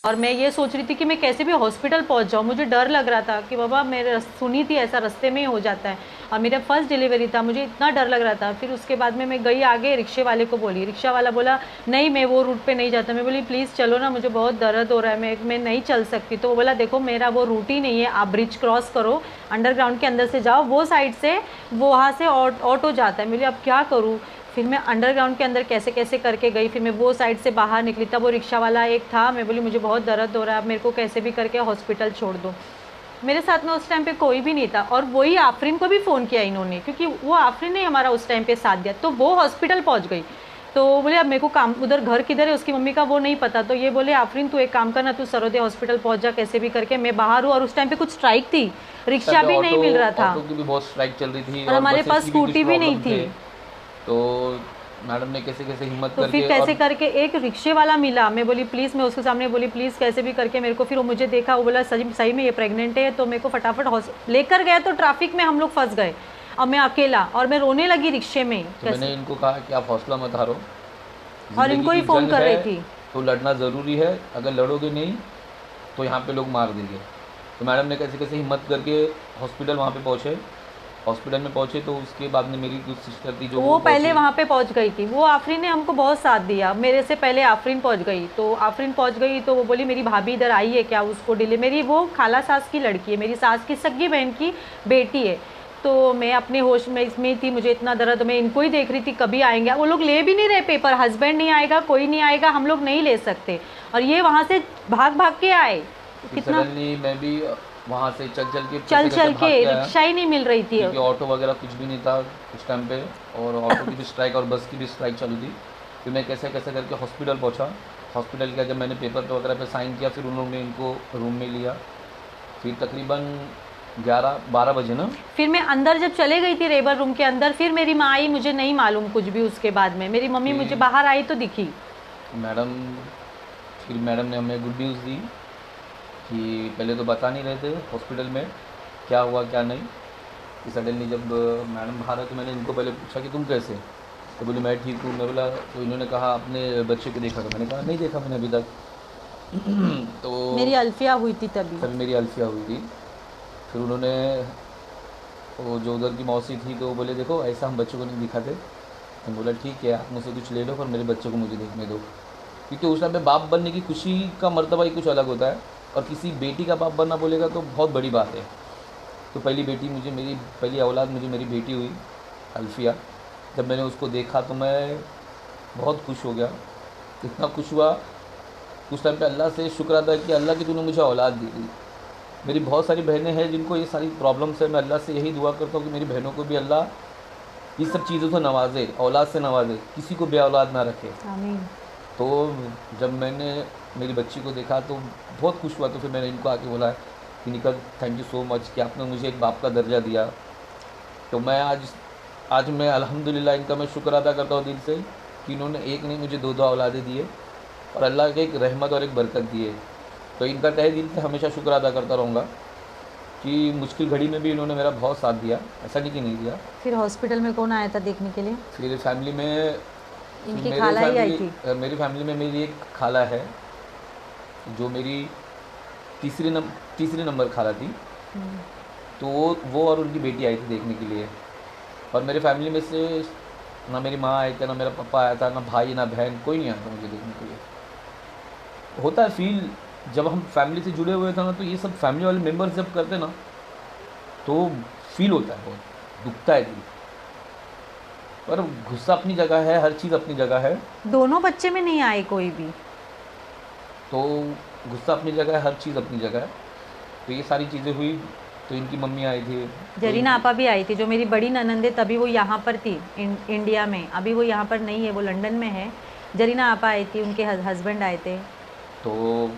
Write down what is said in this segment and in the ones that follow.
और मैं ये सोच रही थी कि मैं कैसे भी हॉस्पिटल पहुंच जाऊँ। मुझे डर लग रहा था कि बाबा मेरे सुनी थी ऐसा रास्ते में ही हो जाता है, और मेरा फर्स्ट डिलीवरी था, मुझे इतना डर लग रहा था। फिर उसके बाद में मैं गई आगे, रिक्शे वाले को बोली, रिक्शा वाला बोला नहीं मैं वो रूट पे नहीं जाता। मैं बोली प्लीज़ चलो ना, मुझे बहुत दर्द हो रहा है, मैं नहीं चल सकती। तो वो बोला देखो मेरा वो रूट ही नहीं है, आप ब्रिज क्रॉस करो, अंडरग्राउंड के अंदर से जाओ, वो साइड से वो वहाँ से ऑटो जाता है। मैं बोली अब क्या करूँ। फिर मैं अंडरग्राउंड के अंदर कैसे कैसे करके गई, फिर मैं वो साइड से बाहर निकली, तब वो रिक्शा वाला एक था। मैं बोली मुझे बहुत दर्द हो रहा है, अब मेरे को कैसे भी करके हॉस्पिटल छोड़ दो। मेरे साथ में उस टाइम पे कोई भी नहीं था, और वही आफरीन को भी फ़ोन किया इन्होंने, क्योंकि वो आफरीन ने हमारा उस टाइम पे साथ दिया, तो वो हॉस्पिटल पहुंच गई। तो बोले अब मेरे को काम उधर घर किधर है उसकी मम्मी का वो नहीं पता। तो ये बोले आफरीन तू एक काम करना, तू सरोदे हॉस्पिटल पहुंच जा कैसे भी करके। मैं बाहर हूँ, और उस टाइम पे कुछ स्ट्राइक थी, रिक्शा भी नहीं मिल रहा था, ऑटो की भी बहुत स्ट्राइक चल रही थी और और हमारे बसेस पास की भी कुछ स्कूटी भी नहीं प्रॉब्लम थी। थे। तो मैडम ने कैसे कैसे हिम्मत तो फिर करके कैसे और करके एक रिक्शे वाला मिला। मैं बोली प्लीज़, मैं उसके सामने बोली प्लीज़ कैसे भी करके मेरे को, फिर वो मुझे देखा, वो बोला सही सही में ये प्रेग्नेंट है। तो मेरे को फटाफट लेकर गया, तो ट्रैफिक में हम लोग फंस गए, और मैं अकेला, और मैं रोने लगी रिक्शे में तो मैंने कैसे। इनको कहा कि आप हौसला मत हारो, और ज़िंदगी इनको ही की फ़ोन जंग कर है रही थी। तो लड़ना ज़रूरी है, अगर लड़ोगे नहीं तो यहाँ पे लोग मार देंगे। तो मैडम ने कैसे कैसे हिम्मत करके हॉस्पिटल वहाँ पे पहुँचे। हॉस्पिटल में पहुँचे तो उसके बाद में मेरी कुछ सिस्टर थी जो वो वो पहले पहुँची। वहाँ पे पहुँच गई थी, वो आफरीन ने हमको बहुत साथ दिया, मेरे से पहले आफरीन पहुँच गई। तो आफरीन पहुँच गई तो वो बोली मेरी भाभी इधर आई है क्या, उसको डिले, मेरी वो खाला सास की लड़की है, मेरी सास की सगी बहन की बेटी है। तो मैं अपने होश में इसमें थी, मुझे इतना दर्द, मैं इनको ही देख रही थी कभी आएंगे। वो लोग ले भी नहीं रहे पेपर, हस्बैंड नहीं आएगा, कोई नहीं आएगा, हम लोग नहीं ले सकते, और ये वहाँ से भाग भाग के आए। फिर कितना सडनली मैं भी वहाँ से चल चल के चल कैसे कैसे चल के, भाग के आया, रिक्शा ही नहीं मिल रही थी। क्योंकि ऑटो वगैरह कुछ भी नहीं था उस टाइम पे, और ऑटो की भी स्ट्राइक और बस की भी स्ट्राइक चालू थी। फिर मैं कैसे कैसे करके हॉस्पिटल पहुंचा। हॉस्पिटल का जब मैंने पेपर वगैरह पे साइन किया, फिर उन्होंने इनको रूम में लिया। फिर तकरीबन 11-12 बजे ना, फिर मैं अंदर जब चले गई थी लेबर रूम के अंदर, फिर मेरी माँ आई, मुझे नहीं मालूम कुछ भी। उसके बाद में मेरी मम्मी मुझे फिर बाहर आई तो दिखी। मैडम फिर मैडम ने हमें गुड न्यूज़ दी कि पहले तो बता नहीं रहे थे हॉस्पिटल में क्या हुआ क्या नहीं। कि सडनली जब मैडम बाहर आए तो मैंने इनको पहले पूछा कि तुम कैसे। तो बोली मैं ठीक हूँ। मैं बोला, तो इन्होंने कहा अपने बच्चे को देखा। तो मैंने कहा नहीं देखा मैंने अभी तक। तो मेरी अल्फिया हुई थी तभी। तभी मेरी अल्फिया हुई थी। फिर उन्होंने, वो जो उधर की मौसी थी, तो वो बोले देखो ऐसा हम बच्चों को नहीं दिखाते। मैंने बोला ठीक है, आप मुझसे कुछ ले लो पर मेरे बच्चे को मुझे देखने दो, क्योंकि उस टाइम पे बाप बनने की खुशी का मर्तबा ही कुछ अलग होता है, और किसी बेटी का बाप बनना बोलेगा तो बहुत बड़ी बात है। तो पहली बेटी मुझे, मेरी पहली औलाद मुझे मेरी बेटी हुई अल्फिया। जब मैंने उसको देखा तो मैं बहुत खुश हो गया, इतना खुश हुआ उस टाइम पे अल्लाह से शुक्र अदा कि अल्लाह की तूने मुझे औलाद दी थी। मेरी बहुत सारी बहनें हैं जिनको ये सारी प्रॉब्लम्स है, मैं अल्लाह से यही दुआ करता हूँ कि मेरी बहनों को भी अल्लाह ये सब चीज़ों से नवाजे, औलाद से नवाजे, किसी को बे औलाद ना रखे। आमीन। तो जब मैंने मेरी बच्ची को देखा तो बहुत खुश हुआ। तो फिर मैंने इनको आके बोला कि निकल थैंक यू सो मच कि आपने मुझे एक बाप का दर्जा दिया। तो मैं आज मैं अल्हम्दुलिल्लाह इनका मैं शुक्र अदा करता हूँ दिल से कि इन्होंने एक नहीं मुझे दो औलादे दिए, और अल्लाह के एक रहमत और एक बरकत दिए। तो इनका तहे दिल से हमेशा शुक्र अदा करता रहूँगा कि मुश्किल घड़ी में भी इन्होंने मेरा बहुत साथ दिया, ऐसा नहीं कि नहीं दिया। फिर हॉस्पिटल में कौन आया था देखने के लिए? फिर फैमिली में इनकी खाला ही आई थी। मेरी फैमिली में मेरी एक खाला है जो मेरी तीसरी नंबर खाला थी। तो वो और उनकी बेटी आई थी देखने के लिए। और मेरे फैमिली में से ना मेरी माँ आई थी, ना मेरा पापा आया था, ना भाई ना बहन, कोई नहीं आया था मुझे देखने के लिए। होता है फील, जब हम फैमिली से जुड़े हुए थे ना, तो ये सब फैमिली वाले मेम्बर्स जब करते ना तो फील होता है, बहुत दुखता है दिल। पर गुस्सा अपनी जगह है, हर चीज़ अपनी जगह है। दोनों बच्चे में नहीं आए कोई भी। तो गुस्सा अपनी जगह है, हर चीज़ अपनी जगह है। तो ये सारी चीज़ें हुई। तो इनकी मम्मी आई थी, जरीना आपा भी आई थी, जो मेरी बड़ी ननंद है, तभी वो यहाँ पर थी इंडिया में, अभी वो यहाँ पर नहीं है, वो लंदन में है। जरीना आपा आई थी, उनके हस्बैंड आए थे। तो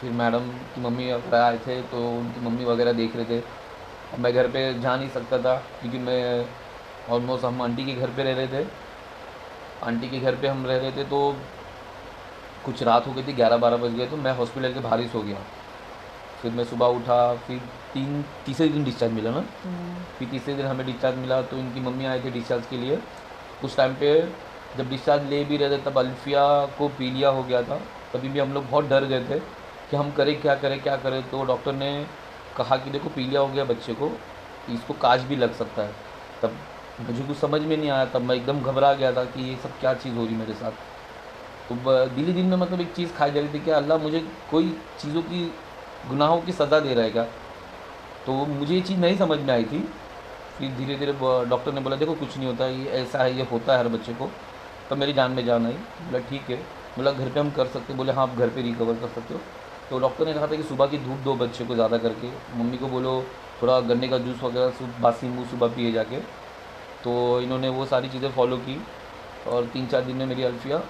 फिर मैडम की मम्मी वगैरह आए थे, तो उनकी मम्मी वगैरह देख रहे थे। अब मैं घर पे जा नहीं सकता था क्योंकि मैं ऑलमोस्ट, हम आंटी के घर पे रह रहे थे। आंटी के घर पे हम रह रहे थे, तो कुछ रात हो गई थी, 11-12 बज गए। तो मैं हॉस्पिटल के बाहर ही सो गया। फिर मैं सुबह उठा, फिर तीसरे दिन डिस्चार्ज मिला ना। फिर तीसरे दिन हमें डिस्चार्ज मिला, तो इनकी मम्मी आए थे डिस्चार्ज के लिए। उस टाइम पे जब डिस्चार्ज ले भी रहे थे तब अल्फिया को पीलिया हो गया था। तभी भी हम लोग बहुत डर गए थे कि हम करें क्या करें क्या करें। तो डॉक्टर ने कहा कि देखो पीलिया हो गया बच्चे को, इसको काज भी लग सकता है। तब मुझे कुछ समझ में नहीं आया, तब मैं एकदम घबरा गया था कि ये सब क्या चीज़ हो रही मेरे साथ। तो दिल ही दिल में मतलब एक चीज़ खाई जा रही थी कि अल्लाह मुझे कोई चीज़ों की गुनाहों की सज़ा दे रहेगा। तो मुझे ये चीज़ नहीं समझ में आई थी। फिर धीरे धीरे डॉक्टर ने बोला देखो कुछ नहीं होता, ये ऐसा है, ये होता है हर बच्चे को। तब मेरी जान में जान आई। बोला ठीक है, बोला घर पे हम कर सकते, बोले हाँ आप घर पे रिकवर कर सकते हो। तो डॉक्टर ने कहा था कि सुबह की धूप दो बच्चे को ज़्यादा करके, मम्मी को बोलो थोड़ा गन्ने का जूस वगैरह बासी नींबू सुबह पिए जाके। तो इन्होंने वो सारी चीज़ें फॉलो की और 3-4 दिन में मेरी अल्फिया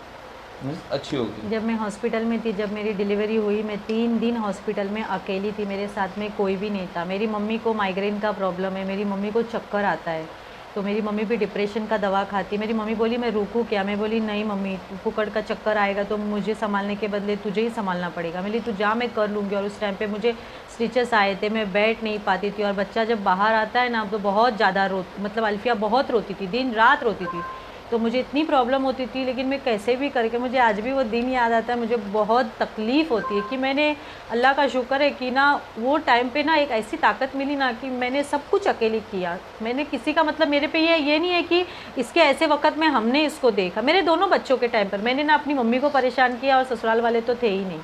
अच्छी हो गई। जब मैं हॉस्पिटल में थी, जब मेरी डिलीवरी हुई, मैं 3 दिन हॉस्पिटल में अकेली थी, मेरे साथ में कोई भी नहीं था। मेरी मम्मी को माइग्रेन का प्रॉब्लम है, मेरी मम्मी को चक्कर आता है, तो मेरी मम्मी भी डिप्रेशन का दवा खाती। मेरी मम्मी बोली मैं रुकूँ क्या? मैं बोली नहीं मम्मी, फुकड़ का चक्कर आएगा तो मुझे संभालने के बदले तुझे ही संभालना पड़ेगा। मैं बोली तू जा, मैं कर लूँगी। और उस टाइम पे मुझे स्टिचेस आए थे, मैं बैठ नहीं पाती थी, और बच्चा जब बाहर आता है ना तो बहुत ज़्यादा मतलब अल्फिया बहुत रोती थी, दिन रात रोती थी। तो मुझे इतनी प्रॉब्लम होती थी, लेकिन मैं कैसे भी करके, मुझे आज भी वो दिन याद आता है, मुझे बहुत तकलीफ़ होती है कि मैंने, अल्लाह का शुक्र है कि ना वो टाइम पे ना एक ऐसी ताकत मिली ना कि मैंने सब कुछ अकेले किया। मैंने किसी का मतलब, मेरे पे ये नहीं है कि इसके ऐसे वक्त में हमने इसको देखा। मेरे दोनों बच्चों के टाइम पर मैंने ना अपनी मम्मी को परेशान किया, और ससुराल वाले तो थे ही नहीं,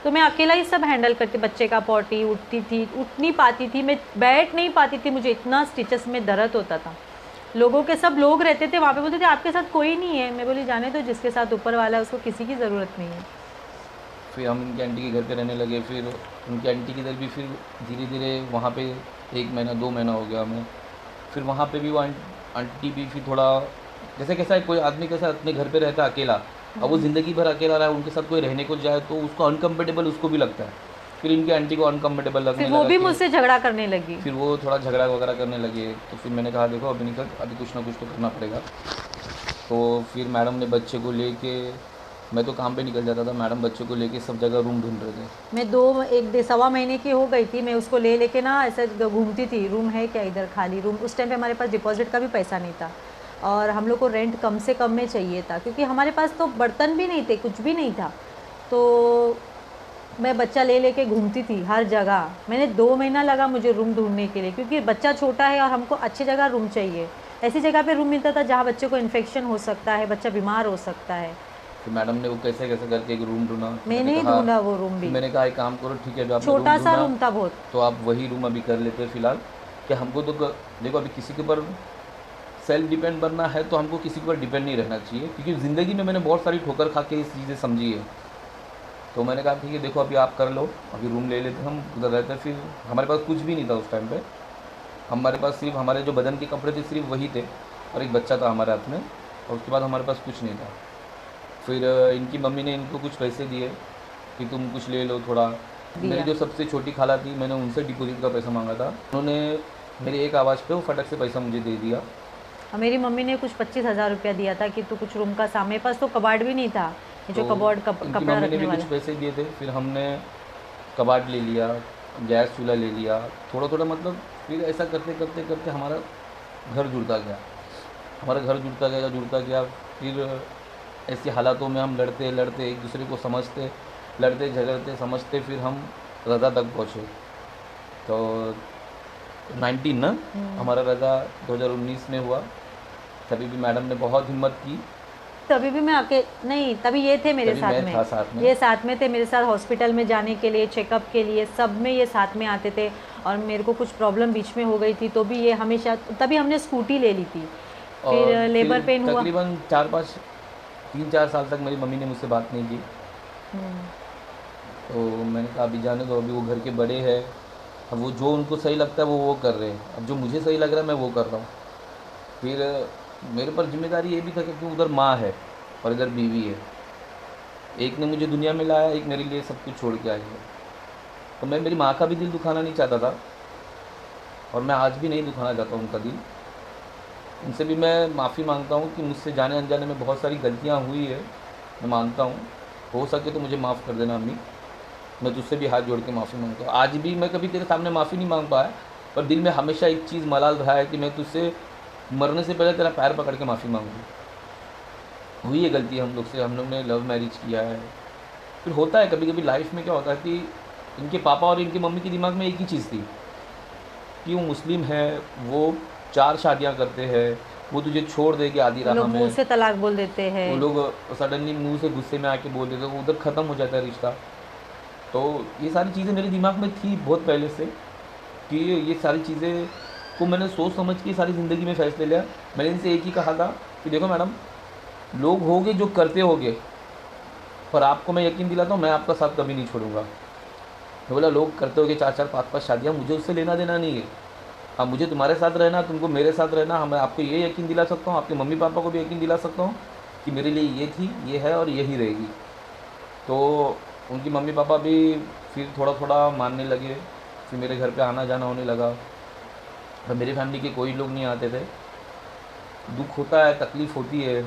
तो मैं अकेला ही सब हैंडल करती। बच्चे का पॉटी, उठती थी, उठ नहीं पाती थी, मैं बैठ नहीं पाती थी, मुझे इतना स्टिचेस में दर्द होता था। लोगों के सब लोग रहते थे वहाँ पे, बोलते थे आपके साथ कोई नहीं है। मैं बोली जाने तो, जिसके साथ ऊपर वाला है उसको किसी की ज़रूरत नहीं है। फिर हम उनकी आंटी के घर पे रहने लगे। फिर उनकी आंटी की इधर भी फिर धीरे धीरे वहाँ पे 1 महीना 2 महीना हो गया हमें। फिर वहाँ पे भी वो आंटी भी फिर थोड़ा, जैसे कैसा है कोई आदमी कैसा अपने घर पे रहता है अकेला, अब वो ज़िंदगी भर अकेला रहा है, उनके साथ कोई रहने को जाए तो उसको अनकम्फर्टेबल उसको भी लगता है। फिर इनकी आंटी को अनकम्फर्टेबल लगने फिर लगा, वो भी कि मुझसे झगड़ा करने लगी। फिर वो थोड़ा झगड़ा वगैरह करने लगे। तो फिर मैंने कहा देखो अभी निकल, अभी कुछ ना कुछ तो करना पड़ेगा। तो फिर मैडम ने बच्चे को लेके, मैं तो काम पे निकल जाता था, मैडम बच्चे को लेके सब जगह रूम ढूंढ रहे थे। मैं 1 सवा महीने की हो गई थी, मैं उसको लेके ना ऐसे घूमती थी, रूम है क्या इधर खाली रूम। उस टाइम पे हमारे पास डिपॉजिट का भी पैसा नहीं था, और हम लोग को रेंट कम से कम में चाहिए था, क्योंकि हमारे पास तो बर्तन भी नहीं थे, कुछ भी नहीं था। तो मैं बच्चा लेके घूमती थी हर जगह। मैंने 2 महीना लगा मुझे रूम ढूंढने के लिए, क्योंकि बच्चा छोटा है और हमको अच्छी जगह रूम चाहिए। ऐसी जगह पे रूम मिलता था जहाँ बच्चे को इन्फेक्शन हो सकता है, बच्चा बीमार हो सकता है। फिर मैडम ने वो कैसे कैसे करके एक रूम ढूंढा। मैंने ही ढूंढा वो रूम भी, मैंने कहा एक काम करो ठीक है, जो आपने छोटा रूम सा ढूंढा रूम था बहुत। तो आप वही रूम अभी कर लेते हैं फ़िलहाल। कि हमको तो देखो अभी किसी के ऊपर सेल्फ डिपेंड बनना है तो हमको किसी के ऊपर डिपेंड नहीं रहना चाहिए, क्योंकि ज़िंदगी में मैंने बहुत सारी ठोकर खा के इस चीज़ें समझी है। तो मैंने कहा ठीक है देखो अभी आप कर लो, अभी रूम ले लेते हम, उधर रहते। फिर हमारे पास कुछ भी नहीं था उस टाइम पे, हमारे पास सिर्फ हमारे जो बदन के कपड़े थे सिर्फ वही थे, और एक बच्चा था हमारे हाथ में, और उसके बाद हमारे पास कुछ नहीं था। फिर इनकी मम्मी ने इनको कुछ पैसे दिए कि तुम कुछ ले लो थोड़ा। मेरी जो सबसे छोटी खाला थी, मैंने उनसे डिपॉजिट का पैसा मांगा था, उन्होंने मेरी एक आवाज़ पे वो फटक से पैसा मुझे दे दिया। और मेरी मम्मी ने कुछ 25,000 रुपया दिया था कि तू कुछ रूम का सामान, मेरे पास तो कबाड़ भी नहीं था, ये जो तो कबाड़ इनकी कपड़ा मम्मी ने रखने भी वाला। कुछ पैसे दिए थे। फिर हमने कबाड़ ले लिया, गैस चूल्हा ले लिया, थोड़ा थोड़ा मतलब। फिर ऐसा करते करते करते हमारा घर जुड़ता गया, हमारा घर जुड़ता गया। फिर ऐसी हालातों में हम लड़ते लड़ते एक दूसरे को समझते, लड़ते झगड़ते समझते, फिर हम रज़ा तक पहुँचे। तो 19 ना हमारा रज़ा 2019 में हुआ। तभी भी मैडम ने बहुत हिम्मत की। तभी भी मैं नहीं, तभी ये थे मेरे तभी साथ मैं में, था साथ में। ये साथ में थे मेरे साथ, हॉस्पिटल में जाने के लिए, चेकअप के लिए, सब में ये साथ में आते थे। और मेरे को कुछ प्रॉब्लम बीच में हो गई थी तो भी ये हमेशा, तभी हमने स्कूटी ले ली थी। फिर लेबर पेन हुआ। तकरीबन 3-4 साल तक मेरी मम्मी ने मुझसे बात नहीं की। तो मैंने कहा अभी जाने दो, अभी वो घर के बड़े हैं, अब वो जो उनको सही लगता है वो कर रहे हैं, अब जो मुझे सही लग रहा है मैं वो कर रहा हूँ। फिर मेरे पर जिम्मेदारी ये भी था कि उधर माँ है और इधर बीवी है, एक ने मुझे दुनिया में लाया, एक मेरे लिए सब कुछ छोड़ के आई है। तो मैं मेरी माँ का भी दिल दुखाना नहीं चाहता था, और मैं आज भी नहीं दुखाना चाहता उनका दिल। उनसे भी मैं माफ़ी मांगता हूँ कि मुझसे जाने अनजाने में बहुत सारी गलतियाँ हुई है, मैं मानता हूँ। हो सके तो मुझे माफ़ कर देना अम्मी, मैं तुझसे भी हाथ जोड़ के माफ़ी मांगता हूँ। आज भी मैं कभी तेरे सामने माफ़ी नहीं मांग पाया, पर दिल में हमेशा एक चीज़ मलाल रहा है कि मैं तुझसे मरने से पहले तेरा पैर पकड़ के माफ़ी मांगूँ। हुई है गलती हम लोग से, हम लोग ने लव मैरिज किया है, फिर होता है कभी कभी लाइफ में क्या होता है कि इनके पापा और इनके मम्मी के दिमाग में एक ही चीज़ थी कि वो मुस्लिम है, वो 4 शादियां करते हैं, वो तुझे छोड़ देगी आधी वो राह लोग में। मुंह से तलाक बोल देते हैं। वो लोग सडनली मुंह से गुस्से में आके बोल देते, वो उधर ख़त्म हो जाता है रिश्ता। तो ये सारी चीज़ें मेरे दिमाग में थी बहुत पहले से कि ये सारी चीज़ें को मैंने सोच समझ के सारी ज़िंदगी में फैसले लिया। मैंने इनसे एक ही कहा था कि देखो मैडम, लोग होगे जो करते होगे, पर आपको मैं यकीन दिलाता हूँ मैं आपका साथ कभी नहीं छोड़ूंगा। मैं बोला लोग करते होगे 4-4 5-5 शादियाँ, मुझे उससे लेना देना नहीं है। हाँ, मुझे तुम्हारे साथ रहना, तुमको मेरे साथ रहना। हाँ, मैं आपको ये यकीन दिला सकता हूँ, आपके मम्मी पापा को भी यकीन दिला सकता हूँ कि मेरे लिए ये थी, ये है और यही रहेगी। तो उनकी मम्मी पापा भी फिर थोड़ा थोड़ा मानने लगे, फिर मेरे घर पे आना जाना होने लगा। पर मेरी फैमिली के कोई लोग नहीं आते थे। दुख होता है, तकलीफ़ होती है,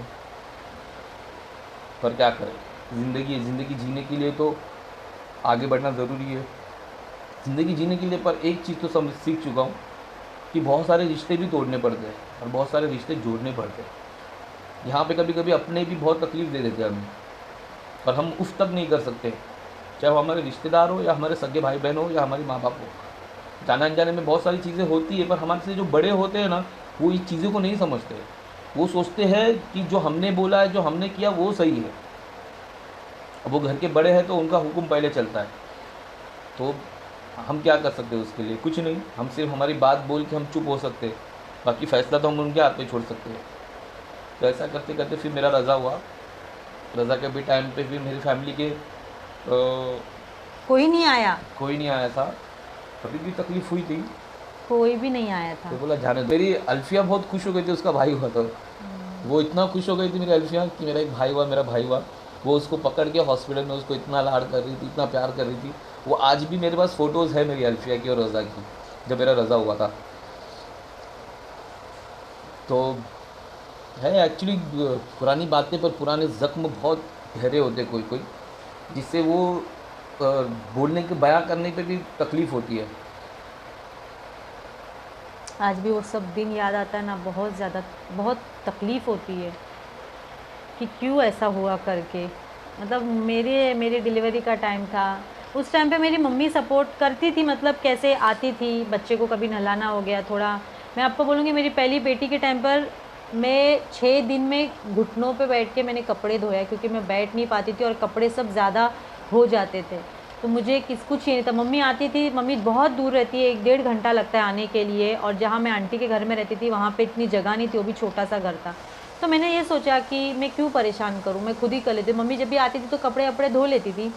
पर क्या करें, ज़िंदगी है। ज़िंदगी जीने के लिए तो आगे बढ़ना ज़रूरी है। ज़िंदगी जीने के लिए पर एक चीज़ तो समझ सीख चुका हूँ कि बहुत सारे रिश्ते भी तोड़ने पड़ते हैं और बहुत सारे रिश्ते जोड़ने पड़ते हैं। यहाँ पे कभी कभी अपने भी बहुत तकलीफ़ दे देते हैं हमें, पर हम उफ तक नहीं कर सकते, चाहे वो हमारे रिश्तेदार हो या हमारे सगे भाई बहन हो या हमारे माँ बाप हो। जाने अनजाने में बहुत सारी चीज़ें होती है, पर हमारे से जो बड़े होते हैं ना, वो इस चीज़ों को नहीं समझते। वो सोचते हैं कि जो हमने बोला है, जो हमने किया वो सही है। अब वो घर के बड़े हैं तो उनका हुक्म पहले चलता है, तो हम क्या कर सकते हैं उसके लिए? कुछ नहीं। हम सिर्फ हमारी बात बोल के हम चुप हो सकते हैं, बाकी फ़ैसला तो हम उनके हाथ पे छोड़ सकते हैं। तो ऐसा करते करते फिर मेरा रज़ा हुआ। रज़ा के भी टाइम पे फिर मेरी फैमिली के कोई नहीं आया, कोई नहीं आया था। कभी भी तकलीफ़ हुई थी कोई भी नहीं आया था। तो बोला जाने दो। मेरी अल्फिया बहुत खुश हो गई थी, उसका भाई हुआ तो वो इतना खुश हो गई थी मेरी अल्फिया कि मेरा एक भाई हुआ, मेरा भाई हुआ। वो उसको पकड़ के हॉस्पिटल में उसको इतना लाड कर रही थी, इतना प्यार कर रही थी। वो आज भी मेरे पास फ़ोटोज़ है मेरी अल्फिया की और रज़ा की, जब मेरा रज़ा हुआ था। तो है एक्चुअली पुरानी बातें, पर पुराने ज़ख्म बहुत गहरे होते कोई कोई, जिससे वो बोलने के बयां करने पे भी तकलीफ़ होती है। आज भी वो सब दिन याद आता है ना, बहुत ज़्यादा, बहुत तकलीफ़ होती है कि क्यों ऐसा हुआ करके। मतलब मेरे डिलीवरी का टाइम था, उस टाइम पे मेरी मम्मी सपोर्ट करती थी, मतलब कैसे आती थी, बच्चे को कभी नहलाना हो गया थोड़ा। मैं आपको बोलूँगी, मेरी पहली बेटी के टाइम पर मैं 6 दिन में घुटनों पे बैठ के मैंने कपड़े धोया, क्योंकि मैं बैठ नहीं पाती थी और कपड़े सब ज़्यादा हो जाते थे। तो मुझे कुछ ही नहीं था। मम्मी आती थी, मम्मी बहुत दूर रहती है, 1-1.5 घंटा लगता है आने के लिए, और जहाँ मैं आंटी के घर में रहती थी वहाँ पे इतनी जगह नहीं थी, वो भी छोटा सा घर था। तो मैंने ये सोचा कि मैं क्यों परेशान करूँ, मैं खुद ही कर लेती। मम्मी जब भी आती थी तो कपड़े वपड़े धो लेती थी,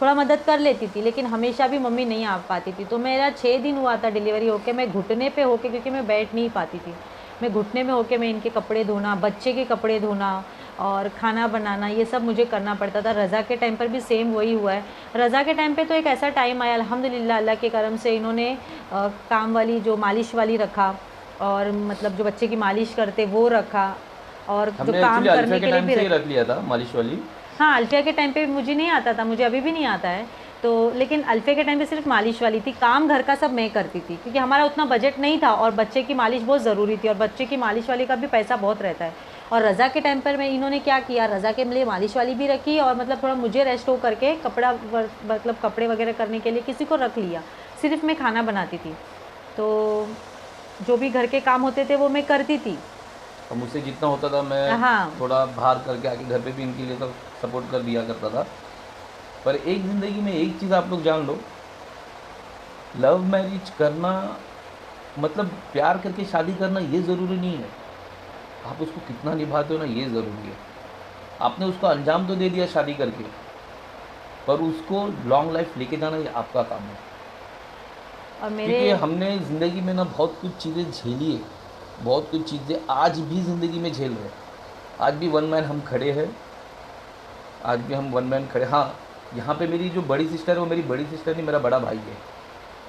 थोड़ा मदद कर लेती थी, लेकिन हमेशा भी मम्मी नहीं आ पाती थी। तो मेरा 6 दिन हुआ था डिलीवरी होके, मैं घुटने पे होके, क्योंकि मैं बैठ नहीं पाती थी, मैं घुटने में होके मैं इनके कपड़े धोना, बच्चे के कपड़े धोना और खाना बनाना, ये सब मुझे करना पड़ता था। रज़ा के टाइम पर भी सेम वही हुआ है। रज़ा के टाइम पे तो एक ऐसा टाइम आया, अल्हम्दुलिल्लाह, अल्लाह के करम से इन्होंने काम वाली, जो मालिश वाली रखा, और मतलब जो बच्चे की मालिश करते वो रखा, और जो हमने काम एक्चुअली करने अल्फिया के के लिए टाइम भी से ही रखा। रख लिया था मालिश वाली। हाँ, अल्फिया के टाइम पे मुझे नहीं आता था, मुझे अभी भी नहीं आता है। तो लेकिन अल्फिया के टाइम पे सिर्फ मालिश वाली थी, काम घर का सब मैं करती थी, क्योंकि हमारा उतना बजट नहीं था, और बच्चे की मालिश बहुत ज़रूरी थी, और बच्चे की मालिश वाली का भी पैसा बहुत रहता है। और रज़ा के टाइम पर इन्होंने क्या किया, रज़ा के लिए मालिश वाली भी रखी, और मतलब थोड़ा मुझे रेस्ट हो करके मतलब कपड़े वगैरह करने के लिए किसी को रख लिया, सिर्फ मैं खाना बनाती थी। तो जो भी घर के काम होते थे वो मैं करती थी। और मुझसे जितना होता था मैं हाँ, थोड़ा बाहर करके आके घर पे भी इनके लिए तो सपोर्ट कर दिया करता था। पर एक ज़िंदगी में एक चीज़ आप लोग जान लो, लव मैरिज करना मतलब प्यार करके शादी करना ये ज़रूरी नहीं है। आप उसको कितना निभाते हो ना, ये ज़रूरी है। आपने उसको अंजाम तो दे दिया शादी करके, पर उसको लॉन्ग लाइफ लेके जाना ये आपका काम है। और क्योंकि मेरे हमने ज़िंदगी में ना बहुत कुछ चीज़ें झेली है, बहुत कुछ चीज़ें आज भी ज़िंदगी में झेल रहे हैं। आज भी वन मैन हम खड़े हैं, आज भी हम वन मैन खड़े। हाँ, यहाँ पे मेरी जो बड़ी सिस्टर है वो मेरी बड़ी सिस्टर नहीं, मेरा बड़ा भाई है।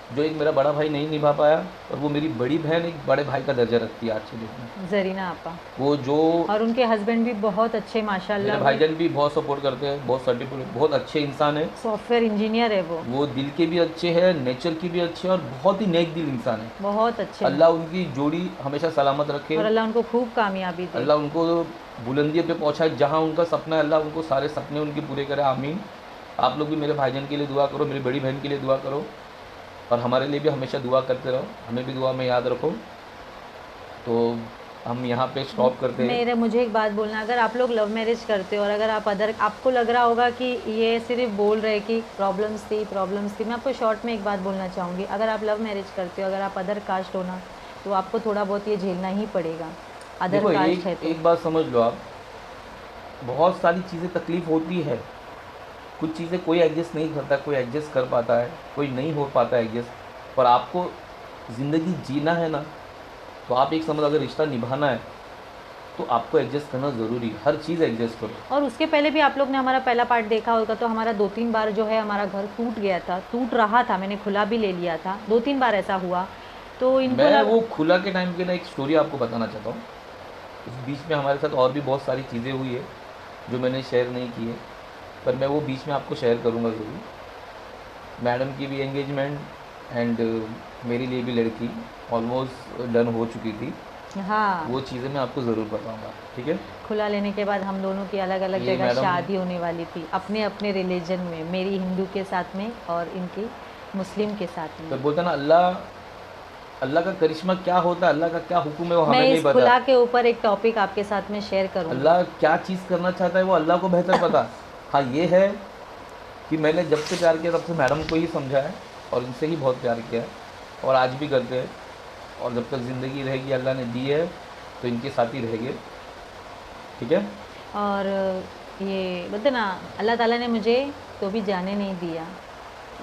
जो एक मेरा बड़ा भाई नहीं निभा पाया, और वो मेरी बड़ी बहन एक बड़े भाई का दर्जा रखती है आज के डेट में। जरीना आपा, वो जो और उनके हस्बैंड भी बहुत अच्छे, मेरे माशाल्लाह, भाईजान भी बहुत सपोर्ट करते हैं, बहुत सर्टिफिकेट, बहुत अच्छे इंसान है। सॉफ्टवेयर इंजीनियर है वो दिल के भी अच्छे हैं, नेचर की भी अच्छे हैं, और बहुत ही नेक दिल इंसान है। बहुत अच्छे। अल्लाह उनकी जोड़ी हमेशा सलामत रखे, और अल्लाह उनको खूब कामयाबी दे। अल्लाह उनको बुलंदियों पे पहुंचाए। जहां उनका सपना है, अल्लाह उनको सारे सपने उनके पूरे करे, आमीन। आप लोग भी मेरे भाईजान के लिए दुआ करो, मेरी बड़ी बहन के लिए दुआ करो, और हमारे लिए भी हमेशा दुआ करते रहो, हमें भी दुआ में याद रखो। तो हम यहाँ पे स्टॉप करते हैं। मुझे एक बात बोलना, अगर आप लोग लव मैरिज करते हो और अगर आपको लग रहा होगा कि ये सिर्फ बोल रहे कि प्रॉब्लम्स थी, मैं आपको शॉर्ट में एक बात बोलना चाहूँगी। अगर आप लव मैरिज करते हो, अगर आप अदर कास्ट हो ना, तो आपको थोड़ा बहुत ये झेलना ही पड़ेगा। अदर देखो कास्ट है तो एक बात समझ लो आप, बहुत सारी चीज़ें तकलीफ़ होती है, कुछ चीज़ें कोई एडजस्ट नहीं करता, कोई एडजस्ट कर पाता है, कोई नहीं हो पाता एडजस्ट, पर आपको ज़िंदगी जीना है ना, तो आप एक समझ, अगर रिश्ता निभाना है तो आपको एडजस्ट करना ज़रूरी है, हर चीज़ एडजस्ट करो। और उसके पहले भी आप लोग ने हमारा पहला पार्ट देखा होगा, तो हमारा 2-3 बार जो है हमारा घर टूट गया था, टूट रहा था, मैंने खुला भी ले लिया था, 2-3 बार ऐसा हुआ। तो इनको मैं वो खुला के टाइम के ना एक स्टोरी आपको बताना चाहता हूँ। इस बीच में हमारे साथ और भी बहुत सारी चीज़ें हुई है जो मैंने शेयर नहीं की है, पर मैं वो बीच में आपको शेयर करूँगा ज़रूर। मैडम की भी एंगेजमेंट एंड मेरे लिए भी लड़की ऑलमोस्ट डन हो चुकी थी। हाँ, वो चीज़ें मैं आपको ज़रूर बताऊँगा, ठीक है। खुला लेने के बाद हम दोनों की अलग अलग ये जगह मैडम- शादी होने वाली थी, अपने अपने रिलीजन में, मेरी हिंदू के साथ में और इनकी मुस्लिम के साथ तो में। बोलता ना, अल्लाह का करिश्मा क्या होता है, अल्लाह का क्या हुक्म है, वो हमें मैं नहीं इस पता। खुला के ऊपर एक टॉपिक आपके साथ में शेयर करूँगी। अल्लाह क्या चीज़ करना चाहता है वो अल्लाह को बेहतर पता। हाँ, ये है कि मैंने जब से प्यार किया तब से मैडम को ही समझा है और इनसे ही बहुत प्यार किया है, और आज भी करते हैं, और जब तक ज़िंदगी रहेगी अल्लाह ने दी है तो इनके साथ ही रहेंगे, ठीक है। और ये बोलते ना, अल्लाह ताला ने मुझे तो भी जाने नहीं दिया।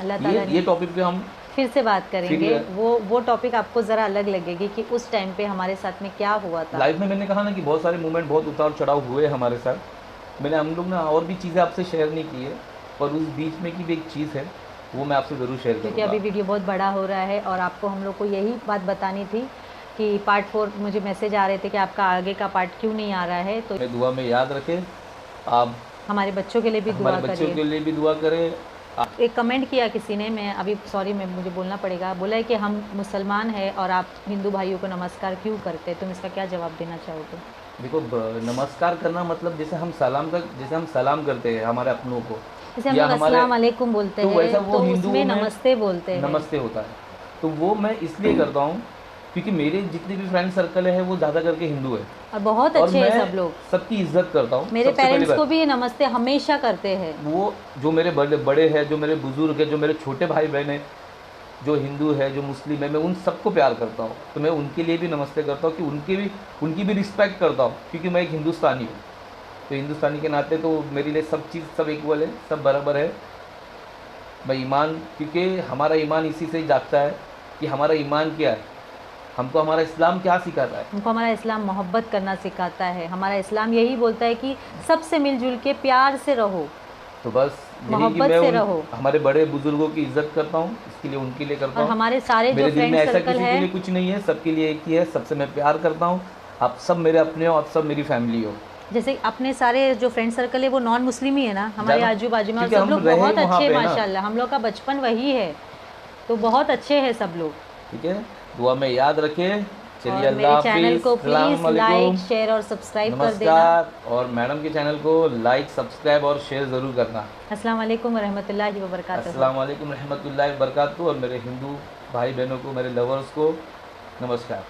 अल्लाह ताला ये ने टॉपिक पे हम फिर से बात करेंगे, फिर- वो टॉपिक आपको ज़रा अलग लगेगी कि उस टाइम पे हमारे साथ में क्या हुआ था। लाइफ में, मैंने कहा ना कि बहुत सारे मूवमेंट, बहुत उतार चढ़ाव हुए हमारे साथ। हम लोग ना और भी चीज़ें आपसे शेयर नहीं की है, पर उस बीच में की भी एक चीज़ है, वो मैं आपसे ज़रूर शेयर क्योंकि करूँगा। अभी वीडियो बहुत बड़ा हो रहा है और आपको हम लोग को यही बात बतानी थी कि पार्ट 4 मुझे मैसेज आ रहे थे कि आपका आगे का पार्ट क्यों नहीं आ रहा है, तो हमें दुआ में याद रखें, आप हमारे बच्चों के लिए भी दुआ हमारे बच्चों करिए। के लिए भी दुआ करें। एक कमेंट किया किसी ने, मैं अभी सॉरी, मैं मुझे बोलना पड़ेगा, बोला है कि हम मुसलमान हैं और आप हिंदू भाइयों को नमस्कार क्यों करते हैं, तुम इसका क्या जवाब देना चाहोगे? देखो, नमस्कार करना मतलब जैसे हम सलाम करते हैं हमारे अपनों को, जैसे हम या लोग हमारे- अस्सलाम वालेकुम बोलते तो हैं, वैसा वो तो हिंदुओं उसमें में नमस्ते बोलते हैं। नमस्ते होता है। तो वो मैं इसलिए करता हूँ क्योंकि मेरे जितने भी फ्रेंड सर्कल है वो ज़्यादा करके हिंदू है, और बहुत और अच्छे हैं मैं सब लोग। सबकी इज्जत करता हूँ। मेरे सबसे पहली पेरेंट्स बात, को भी ये नमस्ते हमेशा करते हैं। वो जो मेरे बड़े हैं, जो मेरे बुजुर्ग हैं, जो मेरे छोटे भाई बहन हैं, जो हिंदू है, जो मुस्लिम है, मैं उन सबको प्यार करता हूँ। तो मैं उनके लिए भी नमस्ते करता हूँ कि उनकी भी रिस्पेक्ट करता हूँ, क्योंकि मैं एक हिंदुस्तानी हूँ। तो हिंदुस्तानी के नाते तो मेरे लिए सब चीज़, सब इक्वल है, सब बराबर है। मैं ईमान, क्योंकि हमारा ईमान इसी से ही जागता है कि हमारा ईमान क्या है, हमको हमारा इस्लाम क्या सिखाता है। हमको हमारा इस्लाम मोहब्बत करना सिखाता है। हमारा इस्लाम यही बोलता है कि सबसे मिलजुल के प्यार से रहो, तो बस यही कि मोहब्बत मैं से रहो। हमारे बड़े बुजुर्गों की इज्जत करता हूँ, इसके लिए उनके लिए करता और हूँ। हमारे सारे जो मेरे दिल में फ्रेंड ऐसा सर्कल किसी के है, लिए कुछ नहीं है, सबके लिए एक ही है, सबसे मैं प्यार करता हूँ। आप सब मेरे अपने हो, आप सब मेरी फैमिली हो। जैसे अपने सारे जो फ्रेंड सर्कल है वो नॉन मुस्लिम ही है ना, हमारे ज़्यादा- आजू बाजू में, और क्योंकि सब हम लोग रहे बहुत वहाँ अच्छे पे ना। माशाल्लाह, हम लोग का बचपन वही है, तो बहुत अच्छे हैं सब लोग। ठीक है, दुआ में याद रखें। चलिए, और अल्लाह मेरे चैनल हाफिज़, को प्लीज़ अस्सलाम लाइक, वालेकुम, शेयर और सब्सक्राइब कर देना। नमस्कार। और मैडम के चैनल को लाइक, सब्सक्राइब और शेयर ज़रूर करना। अस्सलाम वालेकुम रहमतुल्लाहि व बरकातहू। अस्सलाम वालेकुम रहमतुल्लाहि व बरकातहू। और मेरे हिंदू भाई बहनों को, मेरे लवर्स को नमस्कार।